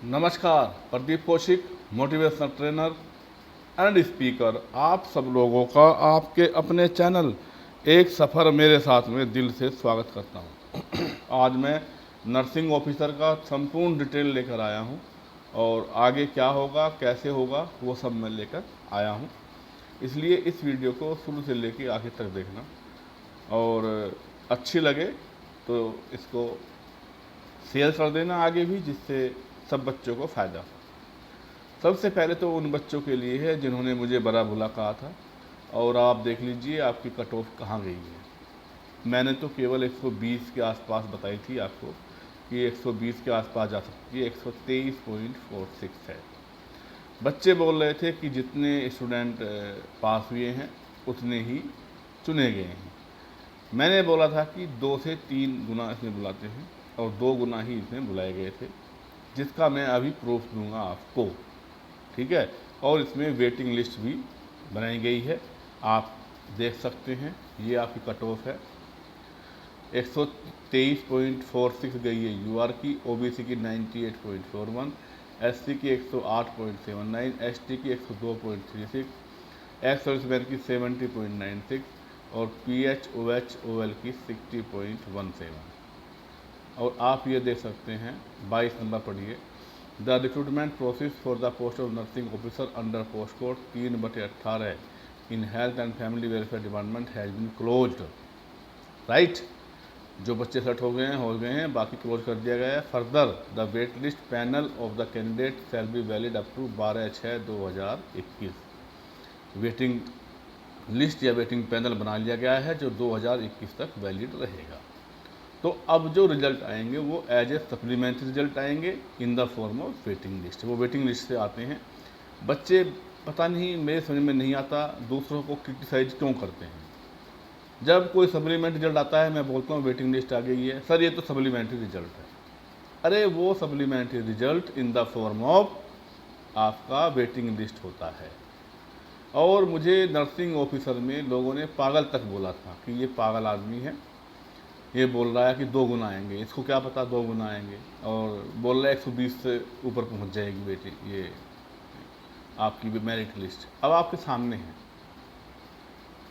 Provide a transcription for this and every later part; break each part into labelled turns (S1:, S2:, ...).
S1: नमस्कार, Pradeep Kaushik, motivational trainer and speaker, आप सब लोगों का आपके अपने चैनल एक सफ़र मेरे साथ में दिल से स्वागत करता हूं। आज मैं नर्सिंग ऑफिसर का संपूर्ण डिटेल लेकर आया हूं और आगे क्या होगा, कैसे होगा, वो सब मैं लेकर आया हूं। इसलिए इस वीडियो को शुरू से लेकर आखिर तक देखना और अच्छी लगे तो इसको शेयर कर देना आगे भी, जिससे सब बच्चों को फ़ायदा। सबसे पहले तो उन बच्चों के लिए है जिन्होंने मुझे बड़ा भुला कहा था, और आप देख लीजिए आपकी कट ऑफ कहाँ गई है। मैंने तो केवल 120 के आसपास बताई थी आपको कि 120 के आसपास जा सकती है, 123.46 है। बच्चे बोल रहे थे कि जितने स्टूडेंट पास हुए हैं उतने ही चुने गए हैं। मैंने बोला था कि 2 से 3 गुना इसमें बुलाते हैं और 2 गुना ही इसमें बुलाए गए थे, जिसका मैं अभी प्रूफ दूंगा आपको, ठीक है। और इसमें वेटिंग लिस्ट भी बनाई गई है, आप देख सकते हैं। ये आपकी कट ऑफ है, 123.46 गई है यूआर की, ओबीसी की 98.41, एससी की 108.79, एसटी की 102.36, एक्स सर्विसमैन की 70.96 और पीएच ओएच ओएल की 60.17। और आप ये देख सकते हैं 22 नंबर पढ़िए। The recruitment process for the post of nursing officer under post code 3/18 in health and family welfare department has been closed. Right, जो बच्चे सेट हो गए हैं, बाकी क्लोज कर दिया गया है। Further the wait list panel of the candidate shall be valid up to 12/6/2021। Waiting list या वेटिंग पैनल बना लिया गया है जो 2021 तक वैलिड रहेगा। तो अब जो रिजल्ट आएंगे वो एज ए सप्लीमेंट्री रिजल्ट आएंगे in the form of waiting list. वो वेटिंग लिस्ट से आते हैं। बच्चे पता नहीं, मेरे समझ में नहीं आता दूसरों को क्रिटिसाइज क्यों करते हैं। जब कोई सप्लीमेंट्री रिजल्ट आता है मैं बोलता हूँ वेटिंग लिस्ट आ गई है, सर ये तो सप्लीमेंट्री रिजल्ट है। अरे वो supplementary result in the form of आपका वेटिंग लिस्ट होता है। और मुझे नर्सिंग ऑफिसर में लोगों ने पागल तक बोला था कि ये पागल आदमी है, ये बोल रहा है कि 2 गुना आएंगे, इसको क्या पता 2 गुना आएंगे, और बोल रहा है 120 से ऊपर पहुंच जाएगी बेटी ये आपकी मेरिट लिस्ट। अब आपके सामने है,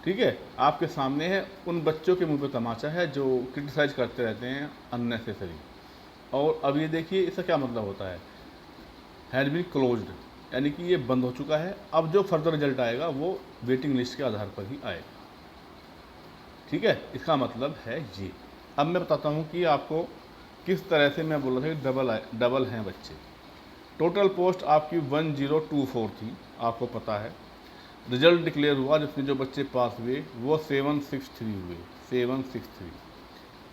S1: ठीक है, आपके सामने है। उन बच्चों के मुंह पे तमाचा है जो क्रिटिसाइज करते रहते हैं अननेसेसरी। और अब ये देखिए इसका क्या मतलब होता है, हैड बीन क्लोज्ड, यानी कि ये बंद हो चुका है। अब जो फर्दर रिजल्ट आएगा वो वेटिंग लिस्ट के आधार पर ही आएगा, ठीक है। इसका मतलब है ये। अब मैं बताता हूँ कि आपको किस तरह से, मैं बोल रहा था कि डबल हैं बच्चे। टोटल पोस्ट आपकी 1024 थी, आपको पता है। रिजल्ट डिक्लेयर हुआ जिसमें जो बच्चे पास हुए वो 763 हुए, 763।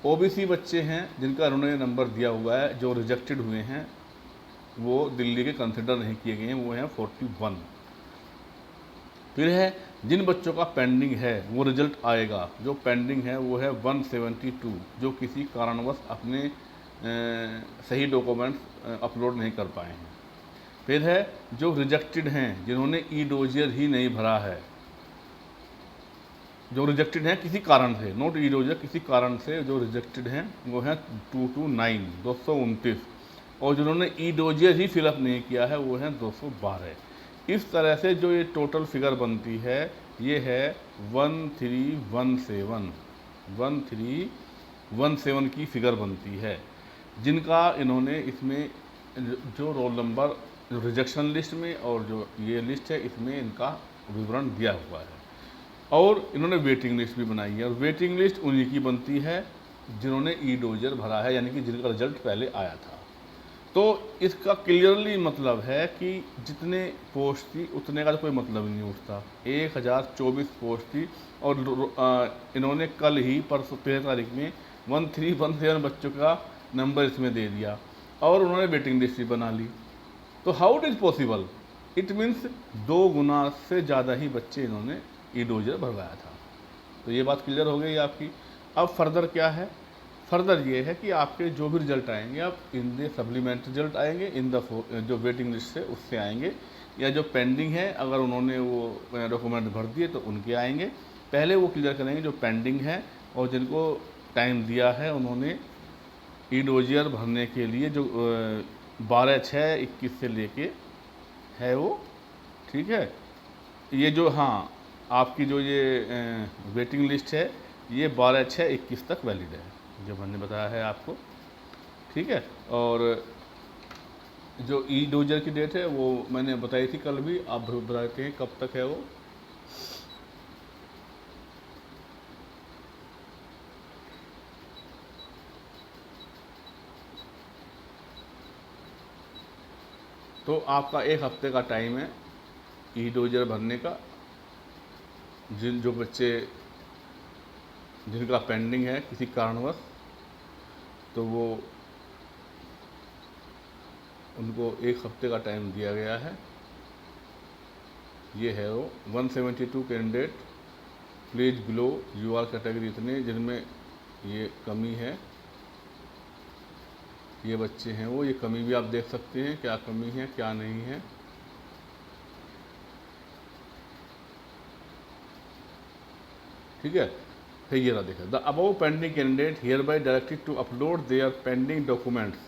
S1: ओबीसी बच्चे हैं जिनका उन्होंने नंबर दिया हुआ है, जो रिजेक्टेड हुए हैं वो दिल्ली के कंसिडर नहीं किए गए हैं, वो हैं 41। फिर है जिन बच्चों का पेंडिंग है वो रिजल्ट आएगा, जो पेंडिंग है वो है 172, जो किसी कारणवश अपने सही डॉक्यूमेंट्स अपलोड नहीं कर पाए हैं। फिर है जो रिजेक्टेड हैं, जिन्होंने ई डोजियर ही नहीं भरा है, जो रिजेक्टेड हैं किसी कारण से, नोट ई डोजियर, किसी कारण से जो रिजेक्टेड हैं वो हैं 229, 229। और जिन्होंने ई डोजियर ही फिलअप नहीं किया है वो हैं 212। इस तरह से जो ये टोटल फिगर बनती है ये है 1317, 1317 की फिगर बनती है, जिनका इन्होंने इसमें जो रोल नंबर जो रिजेक्शन लिस्ट में और जो ये लिस्ट है इसमें इनका विवरण दिया हुआ है। और इन्होंने वेटिंग लिस्ट भी बनाई है, और वेटिंग लिस्ट उन्हीं की बनती है जिन्होंने ई डोजर भरा है, यानी कि जिनका रिजल्ट पहले आया था। तो इसका क्लियरली मतलब है कि जितने पोस्ट थी उतने का तो कोई मतलब नहीं उठता। 1024 पोस्ट थी और इन्होंने कल ही परसों 13 तारीख में 1317 बच्चों का नंबर इसमें दे दिया और उन्होंने वेटिंग लिस्ट भी बना ली। तो how it is possible? It means 2 गुना से ज़्यादा ही बच्चे इन्होंने ई डोजर भरवाया था। तो ये बात क्लियर हो गई आपकी। अब फर्दर क्या है? फर्दर ये है कि आपके जो भी रिजल्ट आएंगे आप इन द सप्लीमेंट्री रिजल्ट आएंगे, इन द जो वेटिंग लिस्ट से उससे आएंगे, या जो पेंडिंग है अगर उन्होंने वो डॉक्यूमेंट भर दिए तो उनके आएंगे। पहले वो क्लियर करेंगे जो पेंडिंग है, और जिनको टाइम दिया है उन्होंने ई डोजियर भरने के लिए जो 12/6/21 से लेके है वो, ठीक है। ये जो, हाँ, आपकी जो ये वेटिंग लिस्ट है, ये 12/6/21 तक वैलिड है, जो मैंने बताया है आपको, ठीक है। और जो ई डोजर की डेट है वो मैंने बताई थी कल भी, आप बताते हैं कब तक है वो। तो आपका 1 हफ्ते का टाइम है ई डोजर भरने का। जो बच्चे जिनका पेंडिंग है किसी कारणवश, तो वो उनको 1 हफ्ते का टाइम दिया गया है। ये है वो 172 candidate please below UR category, इतने जिनमें ये कमी है, ये बच्चे हैं वो। ये कमी भी आप देख सकते हैं, क्या कमी है क्या नहीं है। ठीक है, फिर ये रहा, देखा the above pending candidate hereby directed to upload their pending documents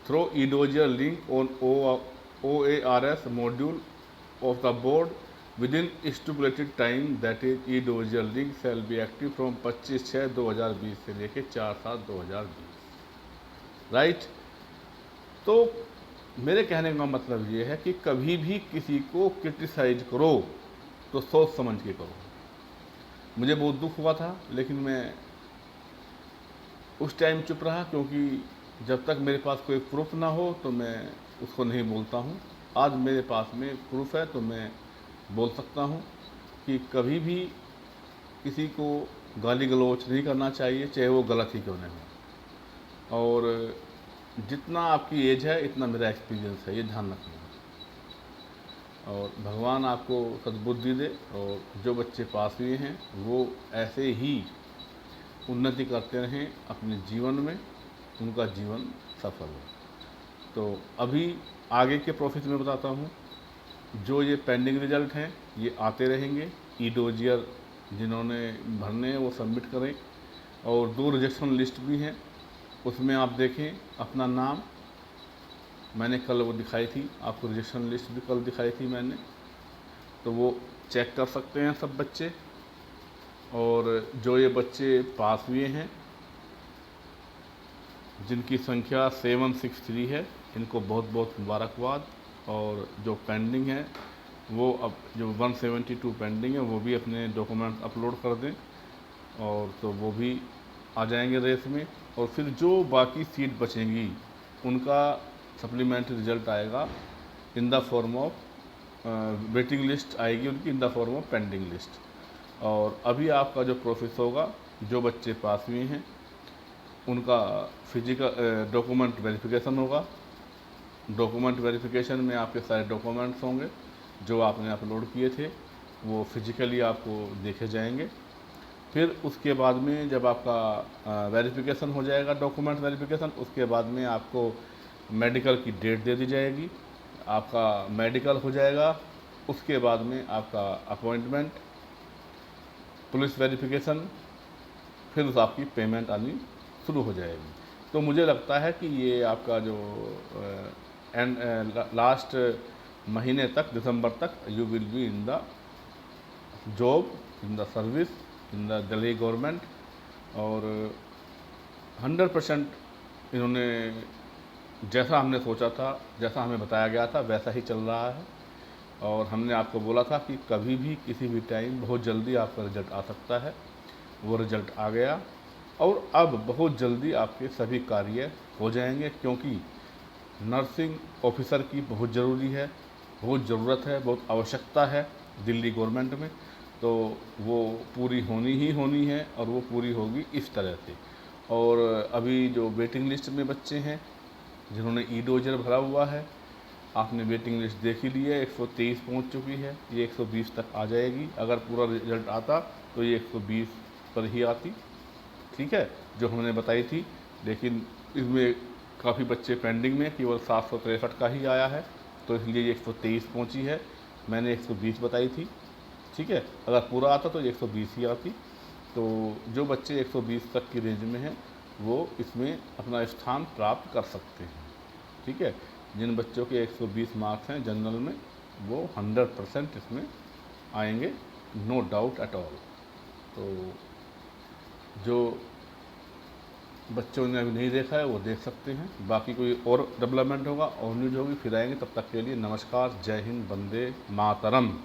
S1: through e dossier link on OARS module of the board within stipulated time, that is e-dossier link shall be active from 25/6/2020 से लेके 4/7/2020, right. तो मेरे कहने का मतलब ये है कि कभी भी किसी को क्रिटिसाइज करो तो सोच समझ के करो। मुझे बहुत दुख हुआ था, लेकिन मैं उस टाइम चुप रहा, क्योंकि जब तक मेरे पास कोई प्रूफ ना हो तो मैं उसको नहीं बोलता हूँ। आज मेरे पास में प्रूफ है तो मैं बोल सकता हूँ कि कभी भी किसी को गाली गलौच नहीं करना चाहिए, चाहे वो गलत ही क्यों नहीं हो। और जितना आपकी एज है इतना मेरा एक्सपीरियंस है, ये ध्यान रखना। और भगवान आपको सद्बुद्धि दे, और जो बच्चे पास हुए हैं वो ऐसे ही उन्नति करते रहें अपने जीवन में, उनका जीवन सफल हो। तो अभी आगे के प्रोसेस में बताता हूँ। जो ये पेंडिंग रिजल्ट हैं ये आते रहेंगे। ई डोजियर जिन्होंने भरने हैं वो सबमिट करें। और 2 रिजेक्शन लिस्ट भी हैं, उसमें आप देखें अपना नाम। मैंने कल वो दिखाई थी आपको, रिजेक्शन लिस्ट भी कल दिखाई थी मैंने, तो वो चेक कर सकते हैं सब बच्चे। और जो ये बच्चे पास हुए हैं जिनकी संख्या 763 है, इनको बहुत बहुत मुबारकबाद। और जो पेंडिंग है वो अब जो 172 पेंडिंग है वो भी अपने डॉक्यूमेंट अपलोड कर दें, और तो वो भी आ जाएंगे रेस में। और फिर जो बाकी सीट बचेंगी उनका सप्लीमेंट्री रिजल्ट आएगा in the form of waiting list आएगी उनकी in the form of pending list. और अभी आपका जो प्रोसेस होगा, जो बच्चे पास हुए हैं उनका फिजिकल डॉक्यूमेंट वेरिफिकेशन होगा। डॉक्यूमेंट वेरिफिकेशन में आपके सारे डॉक्यूमेंट्स होंगे जो आपने अपलोड किए थे, वो फिजिकली आपको देखे जाएंगे। फिर उसके बाद में जब आपका वेरिफिकेशन हो जाएगा, डॉक्यूमेंट वेरिफिकेशन, उसके बाद में आपको मेडिकल की डेट दे दी जाएगी। आपका मेडिकल हो जाएगा, उसके बाद में आपका अपॉइंटमेंट, पुलिस वेरिफिकेशन, फिर उस आपकी पेमेंट आनी शुरू हो जाएगी। तो मुझे लगता है कि ये आपका जो लास्ट महीने तक, दिसंबर तक, you will be in the job, in the service, in the Delhi government. और 100% इन्होंने जैसा हमने सोचा था, जैसा हमें बताया गया था, वैसा ही चल रहा है। और हमने आपको बोला था कि कभी भी किसी भी टाइम बहुत जल्दी आपका रिजल्ट आ सकता है। वो रिजल्ट आ गया, और अब बहुत जल्दी आपके सभी कार्य हो जाएंगे, क्योंकि नर्सिंग ऑफिसर की बहुत ज़रूरी है, बहुत ज़रूरत है, बहुत आवश्यकता है दिल्ली गवर्नमेंट में। तो वो पूरी होनी ही होनी है, और वो पूरी होगी इस तरह से। और अभी जो वेटिंग लिस्ट में बच्चे हैं जिन्होंने ई डोजर भरा हुआ है, आपने वेटिंग लिस्ट देख ही ली है, 123 पहुंच चुकी है, ये 120 तक आ जाएगी। अगर पूरा रिजल्ट आता तो ये 120 पर ही आती, ठीक है, जो हमने बताई थी। लेकिन इसमें काफ़ी बच्चे पेंडिंग में, केवल 763 का ही आया है, तो इसलिए ये 123 पहुंची है। मैंने 120 बताई थी, ठीक है। अगर पूरा आता तो 120 ही आती। तो जो बच्चे 120 तक की रेंज में हैं वो इसमें अपना स्थान प्राप्त कर सकते हैं, ठीक है। जिन बच्चों के 120 मार्क्स हैं जनरल में, वो 100% इसमें आएंगे, नो डाउट एट ऑल। तो जो बच्चों ने अभी नहीं देखा है वो देख सकते हैं। बाकी कोई और डेवलपमेंट होगा और न्यूज़ होगी फिर आएंगे। तब तक के लिए नमस्कार, जय हिंद, वंदे मातरम।